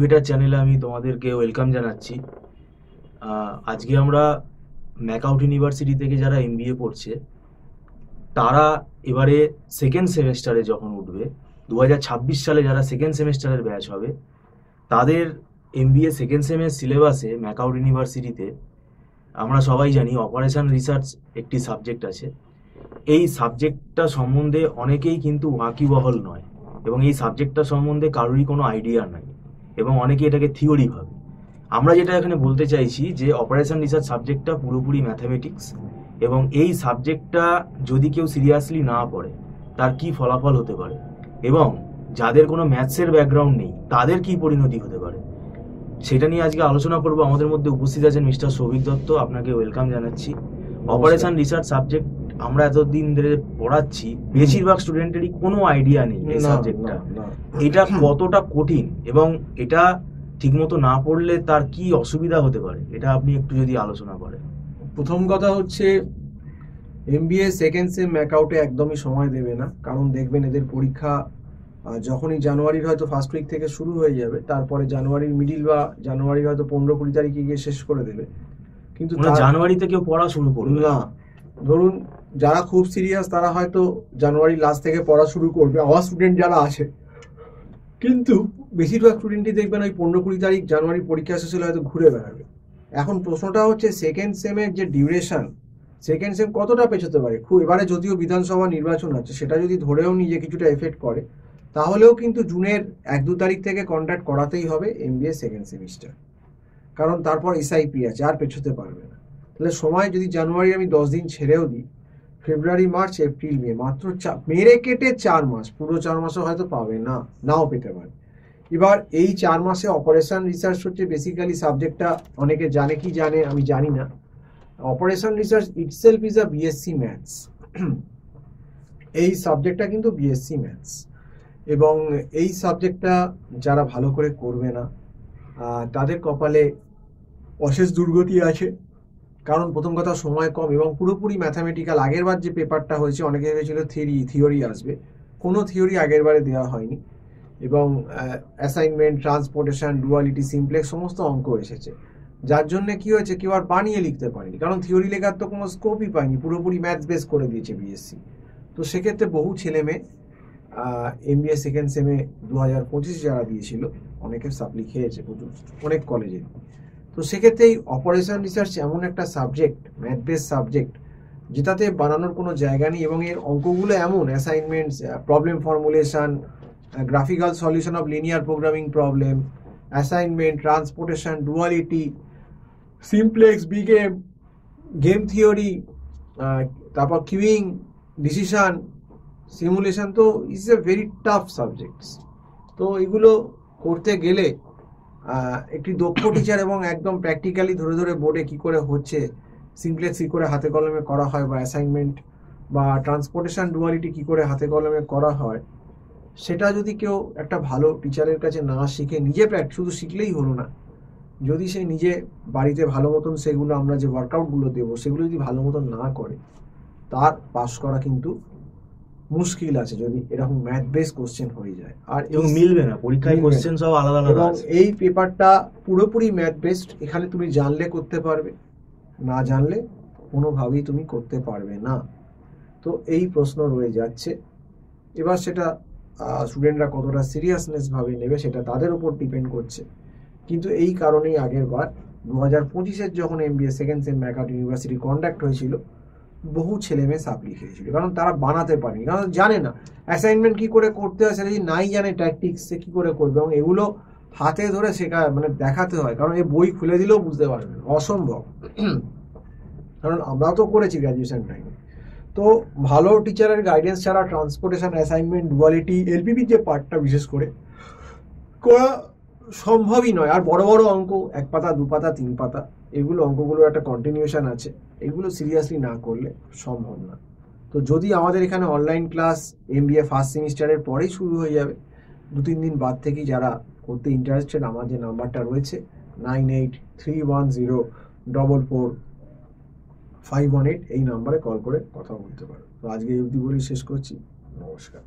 Better চ্যানেলে আমি তোমাদেরকে ওয়েলকাম জানাচ্ছি। আজকে আমরা ম্যাকআউট ইউনিভার্সিটি থেকে যারা এমবিএ পড়ছে তারা এবারে সেকেন্ড সেমেস্টারে যখন উঠবে 2026 সালে যারা সেকেন্ড সেমেস্টারের ব্যাচ হবে তাদের এমবিএ সেকেন্ড সেমের সিলেবাসে ম্যাকআউট ইউনিভার্সিটিতে আমরা সবাই জানি অপারেশন রিসার্চ একটি সাবজেক্ট আছে। এই সাবজেক্টটা সম্বন্ধে অনেকেই কিন্তু ওয়াকিবহল নয় এবং এই সাবজেক্টটা সম্বন্ধে কারোরই কোনো আইডিয়া নাই এবং অনেকে এটাকে থিওরি ভাবে। আমরা যেটা এখানে বলতে চাইছি যে অপারেশন রিসার্চ সাবজেক্টটা পুরোপুরি ম্যাথামেটিক্স এবং এই সাবজেক্টটা যদি কেউ সিরিয়াসলি না পড়ে তার কি ফলাফল হতে পারে এবং যাদের কোনো ম্যাথসের ব্যাকগ্রাউন্ড নেই তাদের কি পরিণতি হতে পারে সেটা নিয়ে আজকে আলোচনা করব। আমাদের মধ্যে উপস্থিত আছেন মিস্টার সৌভিক দত্ত, আপনাকে ওয়েলকাম জানাচ্ছি। অপারেশন রিসার্চ সাবজেক্ট আমরা এতদিন ধরে পড়াচ্ছি, বেশিরভাগ স্টুডেন্টেরই কোনো আইডিয়া নেই এই সাবজেক্টটা, এটা কতটা কঠিন এবং এটা ঠিকমতো না পড়লে তার কি অসুবিধা হতে পারে, এটা আপনি একটু যদি আলোচনা করেন। প্রথম কথা হচ্ছে এমবিএ সেকেন্ড সেম ম্যাকআউটে একদমই সময় দেবে না, কারণ দেখবেন এদের পরীক্ষা যখনই জানুয়ারির হয়তো ফার্স্ট উইক থেকে শুরু হয়ে যাবে, তারপরে জানুয়ারির মিডিল বা জানুয়ারির হয়তো 15-20 তারিখে গিয়ে শেষ করে দেবে। কিন্তু জানুয়ারিতে কেউ পড়া শুরু করবে না। ধরুন যারা খুব সিরিয়াস তারা হয়তো জানুয়ারি লাস্ট থেকে পড়া শুরু করবে, আমার স্টুডেন্ট যারা আছে, কিন্তু বেশিরভাগ স্টুডেন্টই দেখবেন ওই 15-20 তারিখ জানুয়ারি পরীক্ষা শেষ হলে হয়তো ঘুরে বেড়াবে। এখন প্রশ্নটা হচ্ছে সেকেন্ড সেমের যে ডিউরেশন, সেকেন্ড সেম কতটা পেছোতে পারে। খুব এবারে যদিও বিধানসভা নির্বাচন আছে, সেটা যদি ধরেও নিয়ে কিছুটা এফেক্ট করে, তাহলেও কিন্তু জুনের 1-2 তারিখ থেকে কন্ট্যাক্ট করাতেই হবে এমবিএ সেকেন্ড সেমিস্টার, কারণ তারপর এসআইপি আছে, আর পেছোতে পারবে না। তাহলে সময় যদি জানুয়ারি আমি 10 দিন ছেড়েও দিই, ফেব্রুয়ারি, মার্চ, এপ্রিল, মে, মাত্র মেরে কেটে 4 মাস, পুরো 4 মাসও হয়তো পাবে না, নাও পেতে পারে। এবার এই 4 মাসে অপারেশন রিসার্চ হচ্ছে বেসিক্যালি সাবজেক্টটা, অনেকে জানে কি জানে আমি জানি না। Operation research itself is a BSc maths. এই সাবজেক্টটা কিন্তু বিএসসি ম্যাথস, এবং এই সাবজেক্টটা যারা ভালো করে করবে না তাদের কপালে অশেষ দুর্গতি আছে। কারণ প্রথম কথা সময় কম এবং পুরোপুরি ম্যাথামেটিক্যাল। আগের বার যে পেপারটা হয়েছে অনেকে ভেবেছিল থিওরি আসবে, কোনো থিওরি আগের বারে দেওয়া হয়নি, এবং অ্যাসাইনমেন্ট, ট্রান্সপোর্টেশন, ডুয়ালিটি, সিমপ্লেক্স সমস্ত অঙ্ক এসেছে, যার জন্য কি হয়েছে কেউ আর বানিয়ে লিখতে পারেনি, কারণ থিওরি লেখার তো কোনো স্কোপই পায়নি, পুরোপুরি ম্যাথস বেস করে দিয়েছে বিএসসি। তো সেক্ষেত্রে বহু ছেলে মেয়ে এমবিএ সেকেন্ড সেমে 2025 যারা দিয়েছিল অনেকে সাপ্লি খেয়েছে প্রচুর, অনেক কলেজে। তো সেক্ষেত্রে এই অপারেশন রিসার্চ এমন একটা সাবজেক্ট, ম্যাথ বেস সাবজেক্ট, যেটাতে বানানোর কোনো জায়গা নেই, এবং এর অঙ্কগুলো এমন assignments, problem formulation, graphical solution of linear programming problem, assignment, transportation, duality, simplex, big M, game theory, তারপর কিউইং, ডিসিশন, সিমুলেশন। তো it's a very tough subjects. তো এগুলো করতে গেলে একটি দক্ষ টিচার এবং একদম প্র্যাকটিক্যালি ধরে ধরে বোর্ডে কি করে হচ্ছে, সিমপ্লেক্স কী করে হাতে কলমে করা হয়, বা অ্যাসাইনমেন্ট বা ট্রান্সপোর্টেশন, ডুয়ালিটি কী করে হাতে কলমে করা হয়, সেটা যদি কেউ একটা ভালো টিচারের কাছে না শিখে নিজে শুধু শিখলেই হলো না, যদি সে নিজে বাড়িতে ভালো মতন সেগুলো আমরা যে ওয়ার্কআউটগুলো দেবো সেগুলো যদি ভালো মতন না করে, তার পাস করা কিন্তু মুশকিল আছে, যদি এরকম ম্যাথ বেস কোশ্চেন হয়ে যায়। আর এবং মিলবে না, পরীক্ষায় কোশ্চেন সব আলাদা আলাদা। এবং এই পেপারটা পুরোপুরি ম্যাথ বেসড, এখানে তুমি জানলে করতে পারবে, না জানলে কোনোভাবেই তুমি করতে পারবে না। তো এই প্রশ্ন রয়ে যাচ্ছে। এবার সেটা স্টুডেন্টরা কতটা সিরিয়াসনেস ভাবে নেবে সেটা তাদের উপর ডিপেন্ড করছে। কিন্তু এই কারণেই আগের বার 2025-এর যখন MBA second same MAKAUT university conduct হয়েছিল, বহু ছেলে মেয়ে সাপ্লি খেয়েছিল, কারণ তারা বানাতে পারেনি, কারণ জানে না অ্যাসাইনমেন্ট কি করে করতে হয়, সেটা যদি নাই জানে ট্যাকটিক্স, সে কি করে করবে। এবং এগুলো হাতে ধরে শেখা, মানে দেখাতে হয়, কারণ এই বই খুলে দিলেও বুঝতে পারবে না, অসম্ভব। কারণ আমরাও তো করেছি গ্র্যাজুয়েশন টাইমে। তো ভালো টিচারের গাইডেন্স ছাড়া ট্রান্সপোর্টেশন, অ্যাসাইনমেন্ট, ডুয়ালিটি, এলপিপির যে পার্টটা বিশেষ করে করা সম্ভবই নয়। আর বড় বড় অঙ্ক, 1 পাতা, 2 পাতা, 3 পাতা, এগুলো অঙ্কগুলোর একটা কন্টিনিউশন আছে, এগুলো সিরিয়াসলি না করলে সম্ভব না। তো যদি আমাদের এখানে অনলাইন ক্লাস এমবিএ ফার্স্ট সেমিস্টারের পরেই শুরু হয়ে যাবে, 2-3 দিন বাদ থেকেই যারা করতে ইন্টারেস্টেড, আমার যে নাম্বারটা রয়েছে 9831044518, এই নাম্বারে কল করে কথা বলতে পারো। তো আজকে এই অবধি বলেই শেষ করছি। নমস্কার।